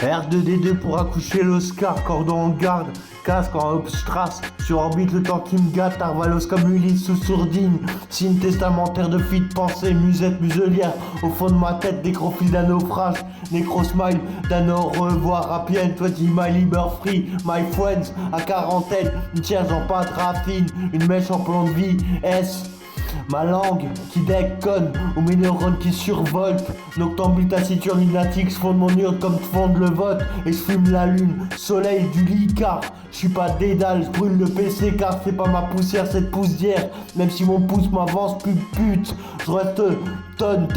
R2D2 pour accoucher l'Oscar, cordon en garde, casque en Hauptstrasse, sur orbite le temps qui me gâte, Arvalos comme Ulysse sous sourdine, signe testamentaire de fit de pensée, musette muselière, au fond de ma tête, nécrophile d'un naufrage, nécro-smile d'un au revoir, happy end, 20 my liber free, my friends, à quarantaine, une tierge en pâte raffine, une mèche en plomb de vie, S. Ma langue qui déconne, ou mes neurones qui survoltent. Noctambule taciturne lunatique, je fonde mon urne comme fonde le vote. Et je fume la lune, soleil du lit car je suis pas dédale, je brûle le PC car c'est pas ma poussière cette poussière. Même si mon pouce m'avance plus pute, je reste tom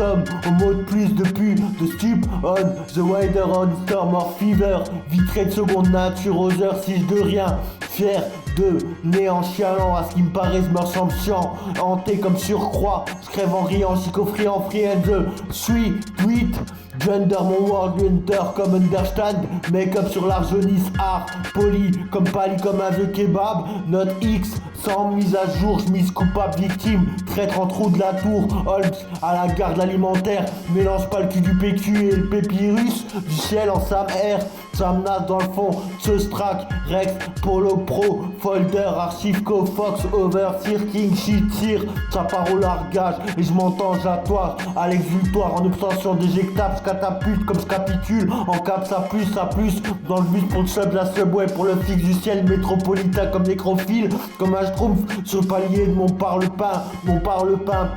au mot de plus de pu, de stup on the wider on storm or fever. Vitré de seconde nature aux heures 6 de rien, fier de néant chialant à ce qui me paraît me ressemble chiant, hanté comme surcroît, je crève en riant, chicoffree en free and the suis tweet. Gender, mon world hunter comme understand, make-up sur l'argonisse art, poli comme pali comme un vieux kebab, note X, sans mise à jour, chemise coupable victime, traître en trou de la tour, Holmes à la garde alimentaire, mélange pas le cul du PQ et le pépirus, du ciel en Sam R, Sam Nas dans le fond, Strack, Rex, Polo Pro, Folder, Archive, Fox, Over, King, Shit, Tire, sa parole largage, et je m'entends jatoire, à l'exultoire, en obtention déjectable, catapulte comme scapitule, en cap ça plus, dans le but pour le sub, la subway, pour le fixe du ciel métropolitain comme nécrophile, comme un schtroumpf sur le palier de mon parle-pain,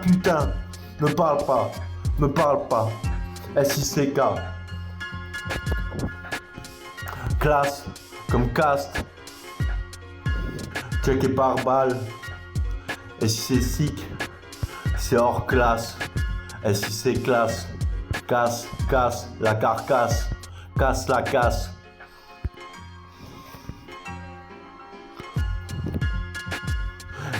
putain, me parle pas, SICK, classe, comme cast, checké par balle, et si c'est sick, c'est hors classe, et si c'est classe, casse la carcasse, casse la casse.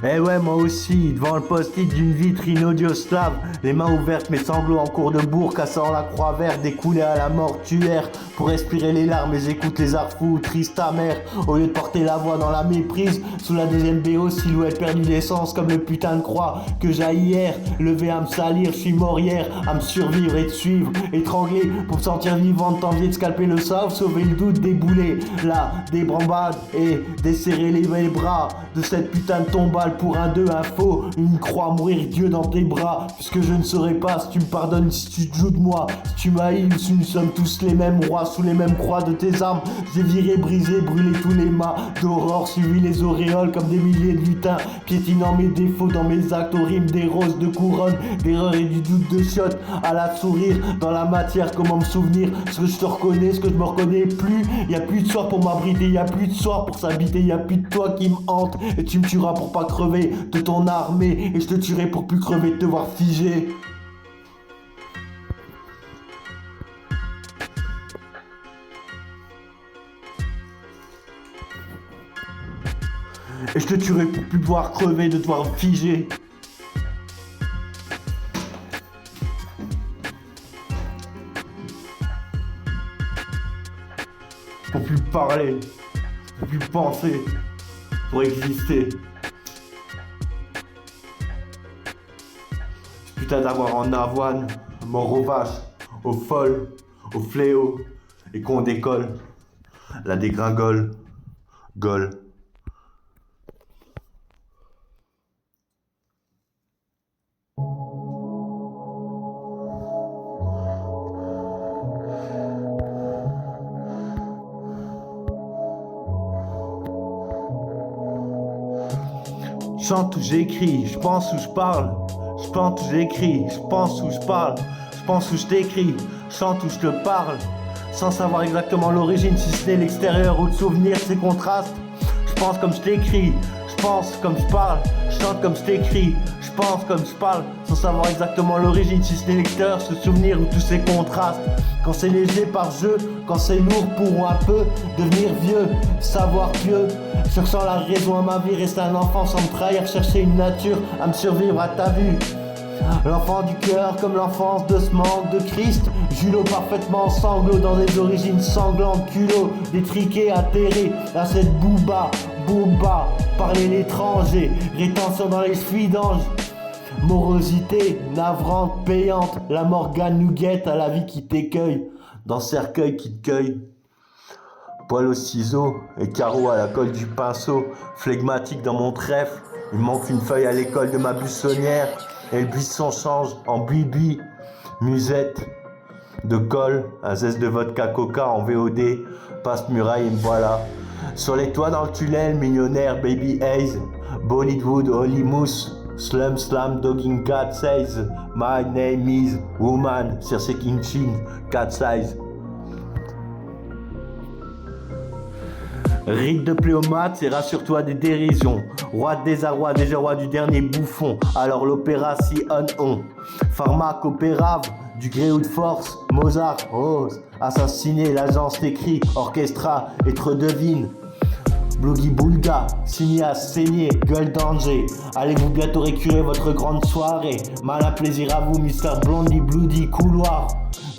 Eh ouais, moi aussi, devant le post-it d'une vitrine audioslave, les mains ouvertes, mes sanglots en cours de bourre, cassant la croix verte, découlés à la mortuaire, pour respirer les larmes, et j'écoute les arts fous, tristes amers, au lieu de porter la voix dans la méprise, sous la deuxième BO, silhouette perdue d'essence, comme le putain de croix que j'ai hier, levé à me salir, je suis mort hier, à me survivre et te suivre, étranglé, pour me sentir vivant, t'envier de scalper le sauve, sauver le doute, débouler, là, des brambades, et desserrer les bras, de cette putain de tombale, pour un deux, un faux, une croix, mourir Dieu dans tes bras, puisque je ne saurais pas si tu me pardonnes, si tu te joues de moi, si tu m'haïs, si nous sommes tous les mêmes rois, sous les mêmes croix de tes armes, j'ai viré, brisé, brûlé tous les mâts d'aurore, suivi les auréoles comme des milliers de lutins, piétinant mes défauts dans mes actes, aux rimes des roses de couronne, d'erreur et du doute de chiottes, à la sourire, dans la matière, comment me souvenir, ce que je te reconnais, ce que je me reconnais plus, y a plus de soir pour m'abriter, y a plus de soir pour s'habiter, y a plus de toi qui me hante, et tu me tueras pour pas crever de ton armée, et je te tuerai pour plus crever de te voir figé. Et je te tuerai pour plus pouvoir crever de te voir figé. Pour plus parler, pour plus penser, pour exister. Putain d'avoir en avoine, mort aux vaches, aux folles, aux fléaux, et qu'on décolle, la dégringole, gole. Je chante où j'écris, je pense où je parle. Je pense où j'écris, je pense où je parle. Je pense où je t'écris, je chante où je te parle. Sans savoir exactement l'origine, si ce n'est l'extérieur ou le souvenir, ces contrastes. Je pense comme je t'écris, je pense comme je parle. Je chante comme je t'écris, je pense comme je parle. Sans savoir exactement l'origine, si ce n'est l'extérieur, ce souvenir ou tous ces contrastes. Quand c'est léger par jeu, quand c'est lourd pour un peu devenir vieux, savoir pieux. Cherchant la raison à ma vie, rester un enfant sans me trahir, chercher une nature à me survivre à ta vue. L'enfant du cœur comme l'enfance de ce manque de Christ, Julo parfaitement sanglot dans des origines sanglantes, culot, détriqué, atterré à cette booba, parler l'étranger, rétention dans les chevilles d'ange. Morosité, navrante, payante, la morgane nous guette à la vie qui t'écueille, dans cercueil qui te cueille. Poil au ciseau et carreau à la colle du pinceau. Flegmatique dans mon trèfle, il manque une feuille à l'école de ma buissonnière. Et le buisson change en buis-buis. Musette de colle, un zeste de vodka coca en VOD. Passe muraille et me voilà. Sur les toits dans le tunnel, millionnaire, baby haze. Bollywood, holy mousse. Slum slam dogging cat says. My name is woman. Circe King Chin, cat size. Rite de pléomate, c'est rassure-toi des dérisions. Roi de désarroi, déjà roi du dernier bouffon. Alors l'opéra si on. Pharmac opérave, du gré ou de force. Mozart, rose, assassiné, l'agence t'écrit. Orchestra, et te redevine. Blogi Boulga, cinéaste, saigné, gueule danger. Allez-vous bientôt récurer votre grande soirée. Malin plaisir à vous, Mr. Blondie, Bloody, couloir.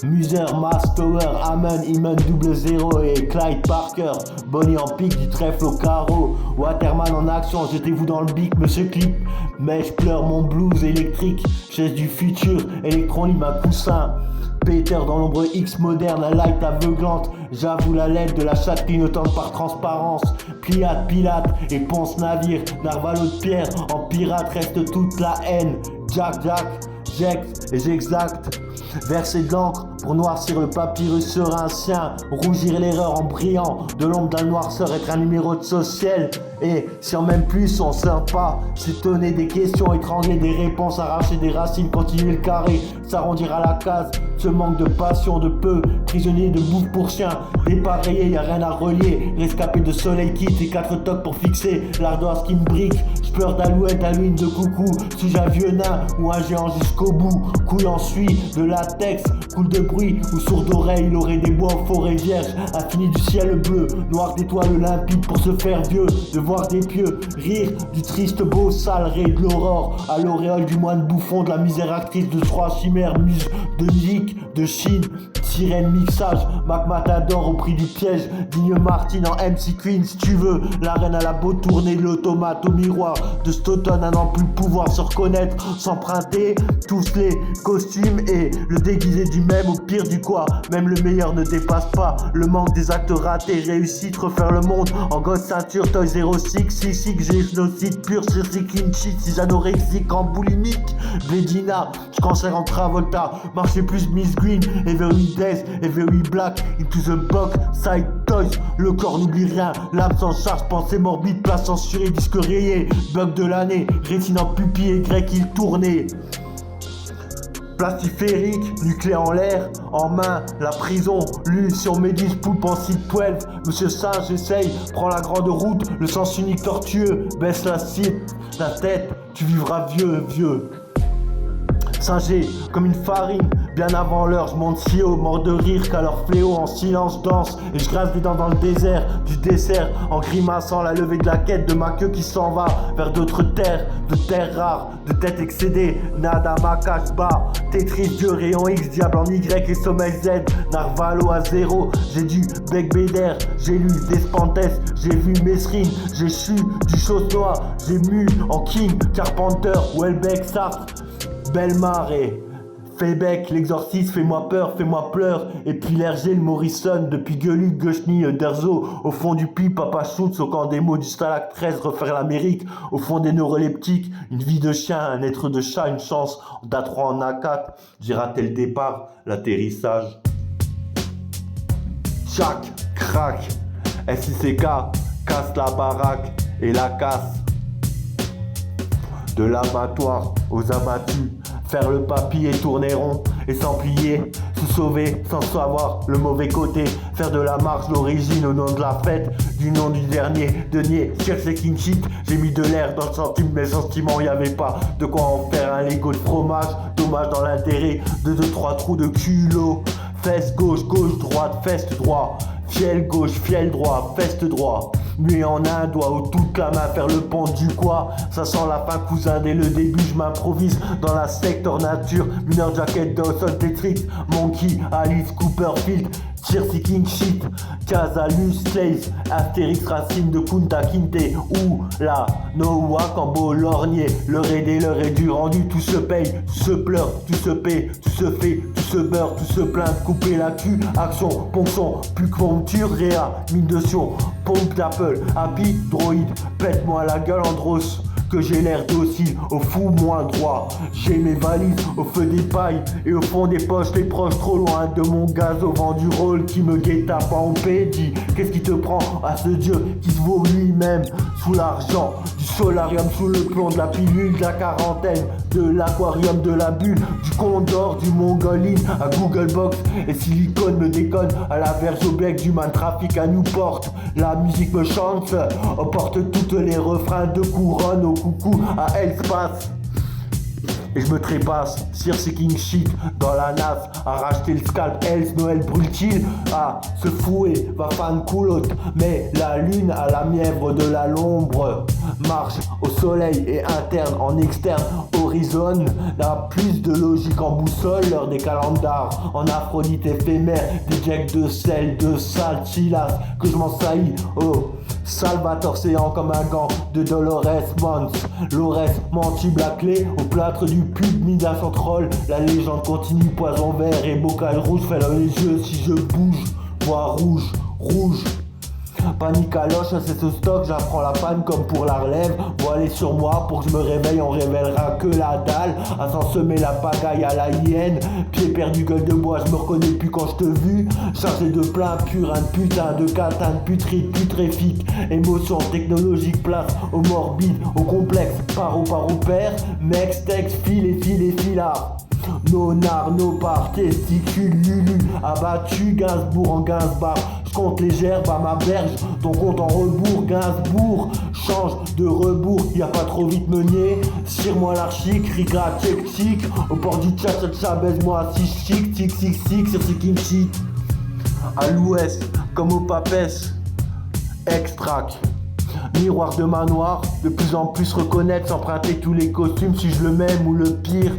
Muser, Mass, Tower, Amen, Iman, 00 et Clyde Parker. Bonnie en pique, du trèfle au carreau. Waterman en action, jetez-vous dans le bic, monsieur Clip. Mais je pleure mon blues électrique. Chaise du futur, électron libre, un coussin. Peter dans l'ombre X moderne, la light aveuglante. J'avoue la lettre de la chatte clignotante par transparence. Pliate, Pilate et ponce navire. Narvalo de pierre, en pirate reste toute la haine. Jack, j'ex et j'exacte. Verser de l'encre pour noircir le papyrus serancien. Rougir l'erreur en brillant. De l'ombre d'un noirceur, être un numéro de social. Et si en même plus on sert pas, s'étonner des questions, étrangler des réponses, arracher des racines, continuer le carré, s'arrondir à la case. Ce manque de passion, de peu, prisonnier de bouffe pour chien. Dépareillé, y a rien à relier. Rescapé de soleil quitte et 4 tocs pour fixer l'ardoise qui me brique. J'pleure d'alouette à l'huile de coucou. Suis-je un vieux nain ou un géant jusqu'au bout? Couille en suie, de latex, coule de bruit ou sourd d'oreille. Il aurait des bois en forêt vierge, infini du ciel bleu, noir d'étoiles limpides pour se faire vieux. De voir des pieux rire du triste beau sale ray de l'aurore. À l'auréole du moine bouffon, de la misère actrice de trois chimères, muse de musique, de Chine, sirène mixage, Mac Matador au prix du piège, Digne Martin en MC Queen si tu veux, la reine à la beau tournée, l'automate au miroir, de cet automne à n'en plus pouvoir se reconnaître, s'emprunter, tous les costumes et le déguisé du même au pire du quoi, même le meilleur ne dépasse pas, le manque des actes ratés, réussite, refaire le monde, en gosse ceinture, toy 06, sixique, j'ai génocide pur, c'est kimchi, si anorexique en boulimique, Bledina, cancer en Travolta, marcher plus Miss Green, Every Days, Every Black, Into the Box, Side Toys, le corps n'oublie rien, l'âme sans charge, pensée morbide, place censurée, disque rayé, bug de l'année, rétine en pupille et grec il tournait. Plastiférique, nucléaire en l'air, en main, la prison, lune sur Médis, poulpe en site 12, monsieur Singe essaye, prends la grande route, le sens unique tortueux, baisse la tête, tu vivras vieux. Singé comme une farine, bien avant l'heure, je monte si haut, mort de rire qu'à leur fléau en silence danse. Et je grince des dents dans le désert, du dessert, en grimaçant la levée de la quête de ma queue qui s'en va vers d'autres terres, de terres rares, de têtes excédées, nada ma cache bas, Tetris, Dieu, rayon X, diable en Y et sommeil Z, Narvalo à 0, j'ai du bec bédère, j'ai lu Despantes, j'ai vu Mesrine, j'ai chu du Chausse-Noix, j'ai mu en King, Carpenter, Welbeck, Sartre, Belmar et Feybeck, l'exorciste, fais-moi peur, fais-moi pleur. Et puis l'Hergé, le Morrison, depuis Gueuluc, Gushny, Derzo, au fond du puits, Papa Schultz, au camp des mots du Stalag 13, refaire l'Amérique, au fond des neuroleptiques, une vie de chien, un être de chat, une chance, d'A3 en A4, j'ai raté le départ, l'atterrissage. Chac, crac, SICK, casse la baraque et la casse. De l'abattoir aux abattus, faire le papy et tourner rond, et sans plier, se sauver sans savoir le mauvais côté, faire de la marche d'origine au nom de la fête, du nom du dernier denier, chercher king shit, j'ai mis de l'air dans le centime, mes sentiments, y avait pas de quoi en faire un Lego de fromage, dommage dans l'intérêt de 2-3 trous de culot, fesse gauche, gauche, droite, fesse droit, fiel gauche, fiel droit, feste droit. Muet en un doigt ou toute la main faire le pont du quoi. Ça sent la fin cousin dès le début je m'improvise dans la secteur nature. Mineur jacket Dawson Tetrix, Monkey, Alice Cooperfield, Jersey King Shit, Casalus Slays, Astérix Racine de Kunta Kinte, ou la Noah Cambo Lornier, l'heure est des l'heure est du rendu, tout se paye, tout se pleure, tout se paie, tout se fait, tout se beurre, tout se plaint, couper la cul, action, ponction, puncture, réa, mine de sion, pompe d'Apple, happy, droïde, pète-moi la gueule Andros. Que j'ai l'air docile, au fou moins droit. J'ai mes valises au feu des pailles et au fond des poches, les proches trop loin de mon gaz au vent du rôle qui me guette-tape en pédie. Qu'est-ce qui te prend à ce dieu qui se vaut lui-même sous l'argent du solarium, sous le plomb de la pilule, de la quarantaine, de l'aquarium, de la bulle, du condor, du mongoline à Googlebox et silicone me déconne à la verge au bec du man trafic à Newport. La musique me chante, porte toutes les refrains de couronne au coucou à Elspace. Et je me trépasse, Jersey King Shit dans la nasse, à racheter le scalp, Else Noël brûle-t-il, à se fouer, va fan coulotte, mais la lune à la mièvre de la lombre, marche au soleil et interne en externe, horizon, n'a plus de logique en boussole, l'heure des calendars, en Aphrodite éphémère, des jacks de sel, de sale, chilas, que je m'en saillis, oh. Salvatore séant comme un gant de Dolores Mons, Lores menti clé au plâtre du pub Midas en troll. La légende continue, poison vert et bocal rouge. Fais dans les yeux si je bouge, vois rouge, rouge. Panique à loche, c'est ce stock, j'apprends la panne comme pour la relève. Voilé sur moi pour que je me réveille, on révélera que la dalle. À s'en semer la pagaille à la hyène. Pied perdu, gueule de bois, je me reconnais plus quand je te vu. Chargé de plein purin de putain de catin de putride, putréfique. Émotion technologique, place au morbide, au complexe. Paro père, mex, texte, fil et filard. Nonard, par testicules, lulu, abattu, Gainsbourg en Gainsbar. Je compte les gerbes à ma berge, ton compte en rebours, Gainsbourg. Change de rebours, y a pas trop vite meunier. Cire-moi l'archic, rigra, tic, au port du tcha, baise-moi, si chic, tic, Jersey King Shit. À l'ouest, comme au papès, extract. Miroir de manoir, de plus en plus reconnaître, s'emprunter tous les costumes si je le m'aime ou le pire.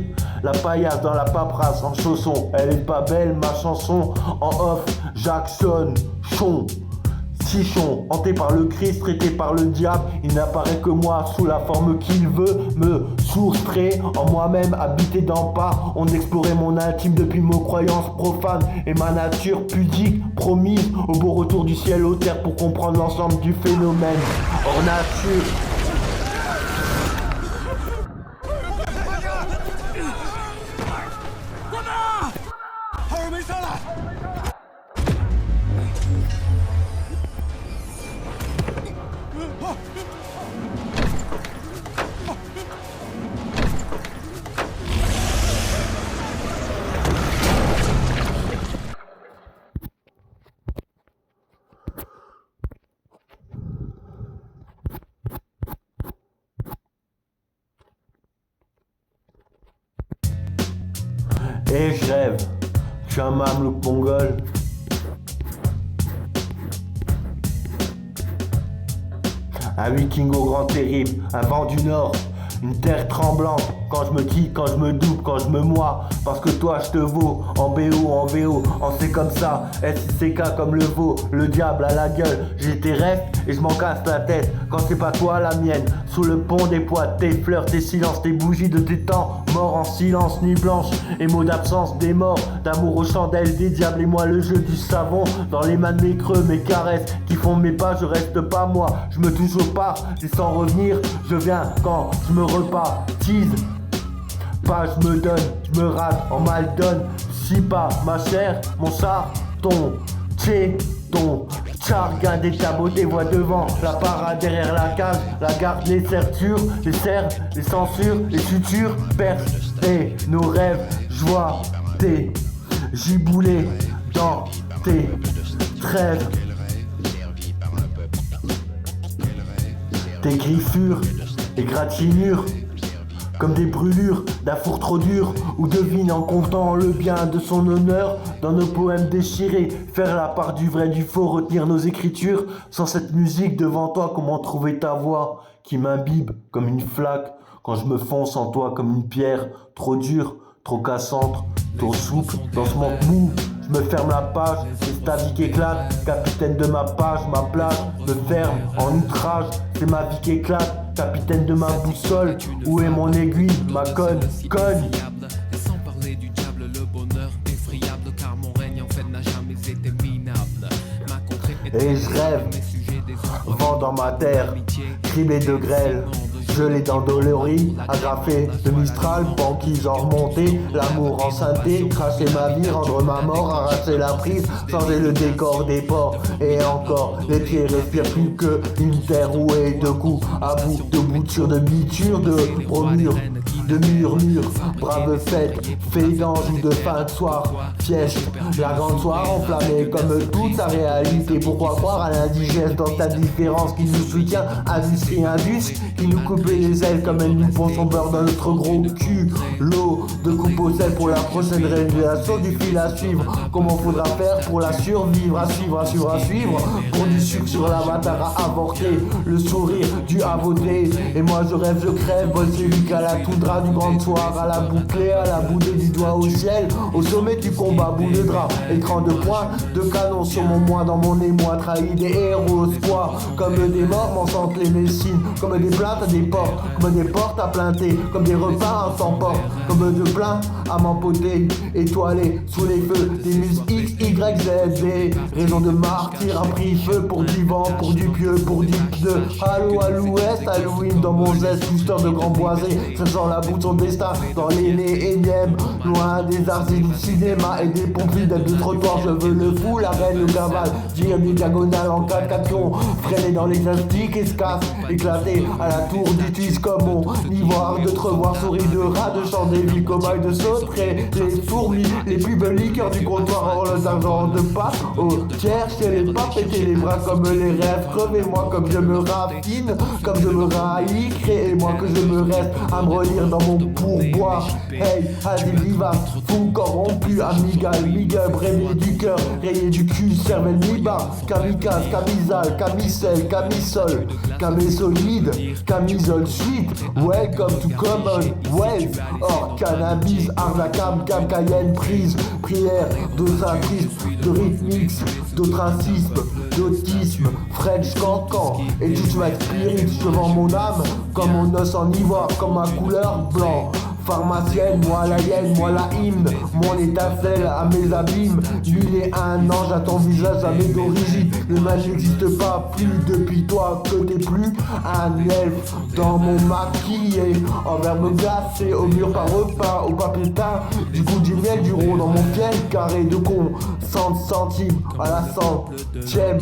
La paillasse dans la paperasse en chaussons, elle est pas belle ma chanson. En off, Jackson, chon, Sichon, hanté par le Christ, traité par le diable. Il n'apparaît que moi sous la forme qu'il veut me soustraire en moi-même, habité dans pas. On explorait mon intime depuis mes croyances profanes et ma nature pudique promise au beau retour du ciel aux terres pour comprendre l'ensemble du phénomène hors nature. Et je rêve, je suis un mamelouk mongol. Un viking au grand terrible, un vent du nord, une terre tremblante. Quand je me quitte, quand je me double, quand je me moie. Parce que toi je te vaux, en BO, en VO, en C comme ça, SICK comme le veau, le diable à la gueule. J'ai tes rêves et je m'en casse la tête. Quand c'est pas toi la mienne, sous le pont des poids, tes fleurs, tes silences, tes bougies de tes temps. Mort en silence, nuit blanche, et mots d'absence des morts. D'amour aux chandelles, des diables et moi le jeu du savon. Dans les mains de mes creux, mes caresses qui font mes pas, je reste pas moi. Je me touche au pas, et sans revenir, je viens quand je me rebaptise. Pas je me donne, je me rate en mal donne. Si pas ma chère, mon chat, ton chargain des tabots, des voix devant, la parade derrière la cage, la garde, les sertures, les serres, les censures, les futurs, percent et nos rêves, joie, tes giboulés dans tes trêves, tes griffures, égratignures. Comme des brûlures d'un four trop dur, ou devine en comptant le bien de son honneur, dans nos poèmes déchirés, faire la part du vrai du faux, retenir nos écritures. Sans cette musique devant toi, comment trouver ta voix qui m'imbibe comme une flaque, quand je me fonce en toi comme une pierre, trop dure, trop cassante, trop souple, dans ce manque mou, Je me ferme la page, c'est ta vie qui éclate. Capitaine de ma page, ma plage me ferme en outrage. C'est ma vie qui éclate. Capitaine de ma boussole, où est mon aiguille, ma conne. Et sans parler du diable, le bonheur effrayable, car mon règne en fait n'a jamais été minable. Ma contrée est Et je rêve, vent dans ma terre, criblé de grêle. Gelé dans Doloris, agrafé de Mistral, banquise en remontée, l'amour en synthé, cracher ma vie, rendre ma mort, arracher la prise, changer le décor des ports. Et encore, les pieds respirent plus que une terre rouée de coups à bout, de boutures, de bitures, de bromures, de murmures, brave fête, fait d'ange ou de fin de soir, fièvre, la grande soirée enflammée comme toute sa réalité. Pourquoi croire à l'indigeste dans ta différence qui nous soutient, industrie indus, qui nous coupe les ailes comme elle nous pond son beurre dans notre gros cul. L'eau de coupe au sel pour la prochaine révélation du fil à suivre. Comment faudra faire pour la survivre, à suivre, à suivre, à suivre. Pour du sucre sur l'avatar à avorter, le sourire du à voter. Et moi je rêve, je crève, bolchevique à la toundra du grand soir, à la bouclée, à la boudée du doigt au ciel. Au sommet du combat, bout de drap, écran de poing, de canon sur mon moi, dans mon émoi, trahi des héros, quoi. Comme des morts m'enchantent les messines, comme des plaintes à des portes, comme des portes à plainter, comme des repas à s'emporter, comme de plein à m'empoter, étoilé sous les feux des muses X, Y, Z, des raisons de martyr a pris feu pour du vent, pour du pieux, pour du pneu. Halo à l'ouest, Halloween dans mon zeste, booster de grand boisé, ça sent la boue de son destin dans l'aîné énième, loin des arts et du cinéma et des pompiers d'être de trottoir. Je veux le fou, la reine, le cavale, dire des diagonales en 4 pions, freiner dans les plastiques, escasse, éclater à la tour du twist comme mon ivoire de te revoir, souris de rat, de chant des villes, cobayes de sauterelles, les fourmis, les plus belles liqueurs du comptoir, en le argent de pâte, au tiers, chez les papes, péter les bras comme les rêves, crevez-moi comme je me raffine, comme je me raillis, créez-moi que je me reste à me relire dans mon pourboire. Hey, asile vivace, fou corrompu, amigal, miguel, réveillé du cœur, rayé du cul, cervelle mi-bas, kamikaze, camisale, camisole, camisole, camé solide, camisole suite, welcome to Commonwealth, or cannabis, ardacam, cam, cayenne, prise, prière, docentrisme, de rythmix, d'otracisme, d'autisme, French cancan, et tu vas spirit, je vends mon âme, comme mon os en ivoire, comme ma couleur blanc. Pharmacienne, moi la hyène, moi la hymne, mon étincelle à mes abîmes. 1001 ans, j'attends visage à mes d'origine. Le mal n'existe pas plus depuis toi que t'es plus un elfe dans mon maquillé. En verbe glacé, au mur par repas, au papier teint. Du goût du miel, du rond dans mon fiel, carré de con. 100 centimes à la centième.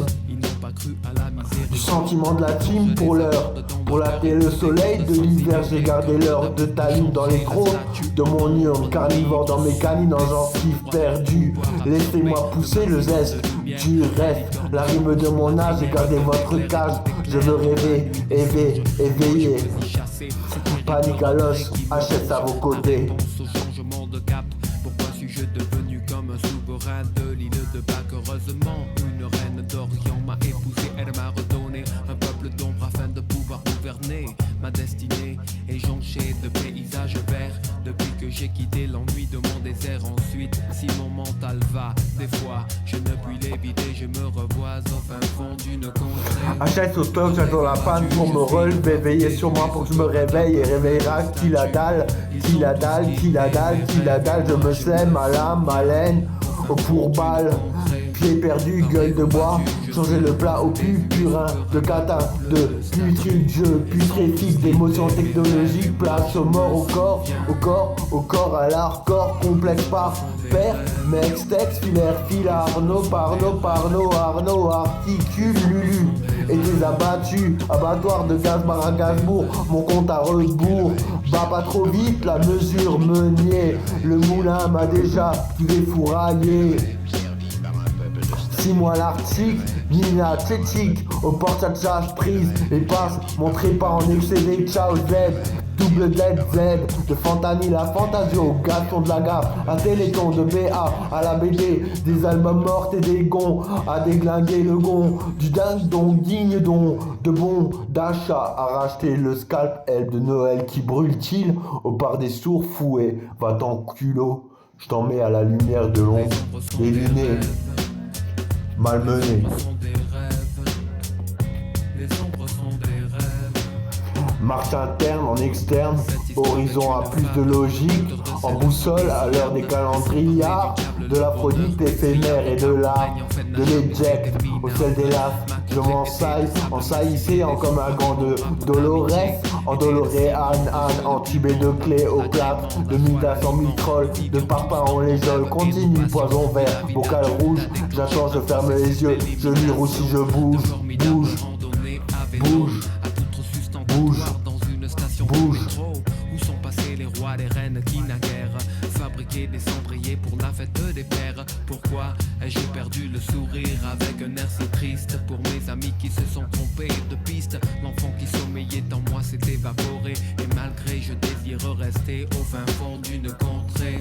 Du sentiment de la team pour l'heure, pour latter le soleil de l'hiver, j'ai gardé l'heure de taline dans les crocs de mon urne carnivore dans mes canines en gencives perdues. Laissez-moi pousser le zeste du reste, la rime de mon âge, j'ai gardé votre cage. Je veux rêver, éveiller. Panique à l'os, achète à vos côtés. Pourquoi suis-je devenu comme un souverain de l'île de Pâques? Heureusement, une reine d'Orient m'a épousé, elle m'a redonné un peuple d'ombre afin de pouvoir gouverner ma destinée est jonchée de paysages verts depuis que j'ai quitté l'ennui de mon désert. Ensuite, si mon mental va, des fois je ne puis l'éviter, je me revois au fin fond d'une contrée. Achète au stock, j'attends la panne pour me relever, veiller sur moi pour que je me réveille et réveillera qui la dalle, qui la dalle, qui la dalle, qui la dalle. Je me sème à l'âme, à l'aine, au pourballe, pieds perdus, gueule de bois. Changer le plat au purin, de catin, de putride, jeu putréfique, d'émotions technologiques, place au mort, au corps, au corps, au corps, à l'art, corps, complexe par père, mex, texte, filaire, fil, Arnaud, Arnaud, articule, Lulu, et des abattus, abattoir de gaz, bar à Gainsbourg, mon compte à rebours, bat pas trop vite, la mesure meunier, le moulin m'a déjà défouraillé. 6 mois l'Arctique, Nina Tchétchik, au porte-à-charge prise et passe, montrez pas en excédé, ciao Z, double Z, de Fentanyl à Fantasio, Gaston de la Gaffe, à Téléthon, de BA à la BD, des albums morts et des gonds, à déglinguer le gond, du dingue don, digne don, de bon d'achat, à racheter le scalp, elle de Noël qui brûle-t-il, au par des sourds fouets, va-t'en culot. Je t'en mets à la lumière de l'ombre, des lunettes malmenées. Sont des rêves. Les ombres sont des rêves. Marche interne en externe, horizon à plus de logique, en boussole à l'heure des calendriers, de l'Aphrodite éphémère et de l'art, de l'éjecte au sel des laves. Je m'ensaille, ensaillissant comme un gant de Dolores, en Doloréane, en tibet de clé au plâtre, de Midas en mitrole, de Papin en légiole, continue, poison vert, bocal rouge, j'attends, je ferme les yeux, je mire ou si je bouge, bouge, bouge. Bouge, dans une station bouge. de métro où sont passés les rois, les reines qui naguère fabriquaient des cendriers pour la fête des pères. Pourquoi ai-je perdu le sourire avec un air si triste pour mes amis qui se sont trompés de piste? L'enfant qui sommeillait en moi s'est évaporé et malgré je désire rester au fin fond d'une contrée.